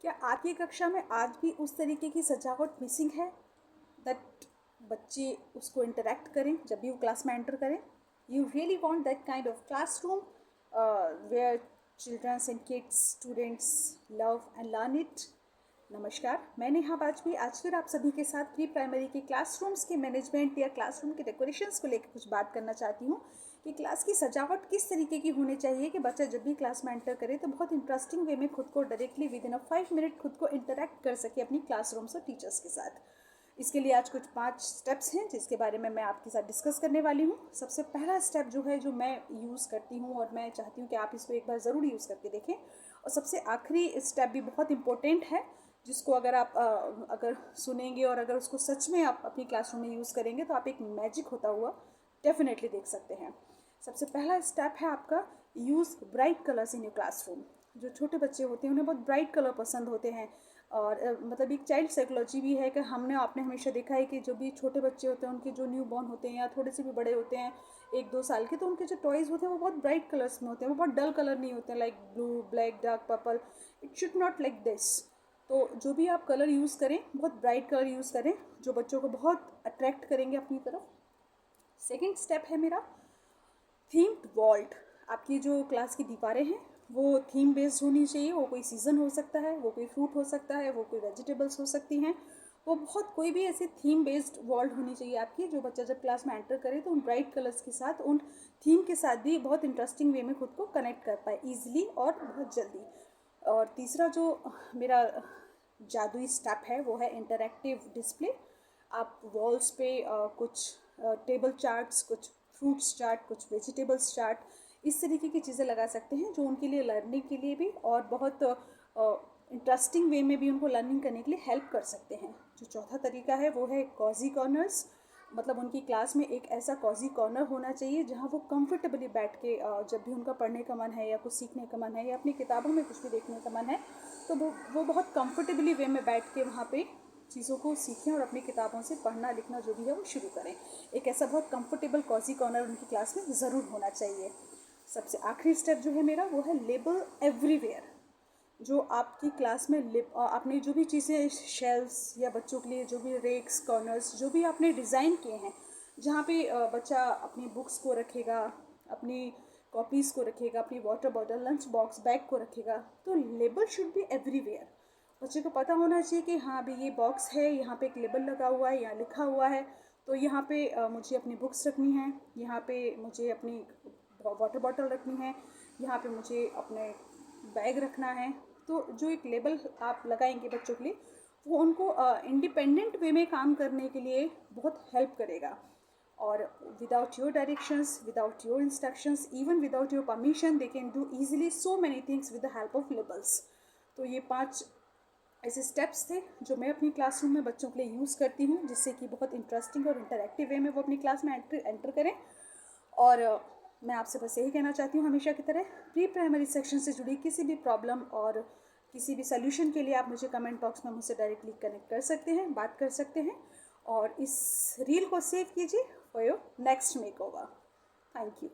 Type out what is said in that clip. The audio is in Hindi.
क्या आपकी कक्षा में आज भी उस तरीके की सजावट मिसिंग है दैट बच्चे उसको इंटरेक्ट करें जब भी वो क्लास में एंटर करें? You really want that kind of classroom where childrens and kids students love and learn it? नमस्कार, मैं नेहा बाजपेयी आज फिर आप सभी के साथ प्री प्राइमरी के क्लासरूम्स के मैनेजमेंट या क्लासरूम के डेकोरेशंस को लेकर कुछ बात करना चाहती हूँ कि क्लास की सजावट किस तरीके की होनी चाहिए कि बच्चा जब भी क्लास में एंटर करे तो बहुत इंटरेस्टिंग वे में खुद को directly with in a 5 minute खुद को इंटरेक्ट कर सके अपनी क्लासरूम्स और टीचर्स के साथ। इसके लिए आज कुछ 5 स्टेप्स हैं जिसके बारे में मैं आपके साथ डिस्कस करने वाली हूँ। सबसे पहला स्टेप जो है जो मैं यूज़ करती हूँ और मैं चाहती हूँ कि आप इसको एक बार ज़रूर यूज़ करके देखें, और सबसे आखिरी स्टेप भी बहुत इंपॉर्टेंट है जिसको अगर आप अगर सुनेंगे और अगर उसको सच में आप अपनी क्लासरूम में यूज़ करेंगे तो आप एक मैजिक होता हुआ डेफिनेटली देख सकते हैं। सबसे पहला स्टेप है आपका use bright colours in your classroom. जो छोटे बच्चे होते हैं उन्हें बहुत ब्राइट कलर पसंद होते हैं, और मतलब एक चाइल्ड साइकोलॉजी भी है कि आपने हमेशा देखा है कि जो भी छोटे बच्चे होते हैं उनके जो न्यू बॉर्न होते हैं या थोड़े से भी बड़े होते हैं 1-2 साल के, तो उनके जो टॉयज़ होते हैं वो बहुत ब्राइट कलर्स में होते हैं, वो बहुत डल कलर नहीं होते हैं like blue, black, dark purple. It should not like this. तो जो भी आप कलर यूज़ करें बहुत ब्राइट कलर यूज़ करें जो बच्चों को बहुत अट्रैक्ट करेंगे अपनी तरफ। सेकेंड स्टेप है मेरा थीम्ड वॉल्ट। आपकी जो क्लास की दीवारें हैं वो थीम बेस्ड होनी चाहिए। वो कोई सीज़न हो सकता है, वो कोई फ्रूट हो सकता है, वो कोई वेजिटेबल्स हो सकती हैं, वो बहुत कोई भी ऐसी थीम बेस्ड वॉल्ट होनी चाहिए आपकी जो बच्चा जब क्लास में एंटर करे तो उन ब्राइट कलर्स के साथ उन थीम के साथ भी बहुत इंटरेस्टिंग वे में खुद को कनेक्ट कर पाए ईजिली और बहुत जल्दी। और तीसरा जो मेरा जादुई स्टेप है वो है इंटरैक्टिव डिस्प्ले। आप वॉल्स पे कुछ टेबल चार्ट्स, कुछ फ्रूट्स चार्ट, कुछ वेजिटेबल्स चार्ट, इस तरीके की चीज़ें लगा सकते हैं जो उनके लिए लर्निंग के लिए भी और बहुत इंटरेस्टिंग वे में भी उनको लर्निंग करने के लिए हेल्प कर सकते हैं। जो चौथा तरीका है वो है कॉजी कॉर्नर्स। मतलब उनकी क्लास में एक ऐसा कॉजी कॉर्नर होना चाहिए जहाँ वो कंफर्टेबली बैठ के जब भी उनका पढ़ने का मन है या कुछ सीखने का मन है या अपनी किताबों में कुछ भी देखने का मन है तो वो बहुत कंफर्टेबली वे में बैठ के वहाँ पे चीज़ों को सीखें और अपनी किताबों से पढ़ना लिखना जो भी है वो शुरू करें। एक ऐसा बहुत कंफर्टेबल कॉजी कॉर्नर उनकी क्लास में ज़रूर होना चाहिए। सबसे आखिरी स्टेप जो है मेरा वो है लेबल एवरीवेयर। जो आपकी क्लास में आपने जो भी चीज़ें शेल्फ्स या बच्चों के लिए जो भी रेक्स कॉर्नर्स जो भी आपने डिज़ाइन किए हैं जहाँ पे बच्चा अपनी बुक्स को रखेगा, अपनी कॉपीज़ को रखेगा, अपनी water bottle, lunch box, bag को रखेगा, तो लेबल शुड बी एवरीवेयर। बच्चे को पता होना चाहिए कि हाँ भाई ये बॉक्स है, यहाँ पे एक लेबल लगा हुआ है, यहाँ लिखा हुआ है, तो यहाँ पे मुझे अपनी बुक्स रखनी है, यहाँ पे मुझे अपनी वाटर बॉटल रखनी है, यहाँ पे मुझे अपने बैग रखना है। तो जो एक लेबल आप लगाएंगे बच्चों के लिए वो उनको इंडिपेंडेंट वे में काम करने के लिए बहुत हेल्प करेगा। और without your directions, without your instructions, even without your permission they can do easily so many things with the help of labels. तो ये 5 ऐसे स्टेप्स थे जो मैं अपनी क्लासरूम में बच्चों के लिए यूज़ करती हूँ जिससे कि बहुत इंटरेस्टिंग और इंटरेक्टिव वे में वो अपनी क्लास में एंटर करें। और मैं आपसे बस यही कहना चाहती हूँ हमेशा की तरह प्री प्राइमरी सेक्शन से जुड़ी किसी भी प्रॉब्लम और किसी भी सोल्यूशन के लिए आप मुझे कमेंट बॉक्स में मुझसे डायरेक्टली कनेक्ट कर सकते हैं, बात कर सकते हैं। और इस रील को सेव कीजिए for your next make over. Thank you.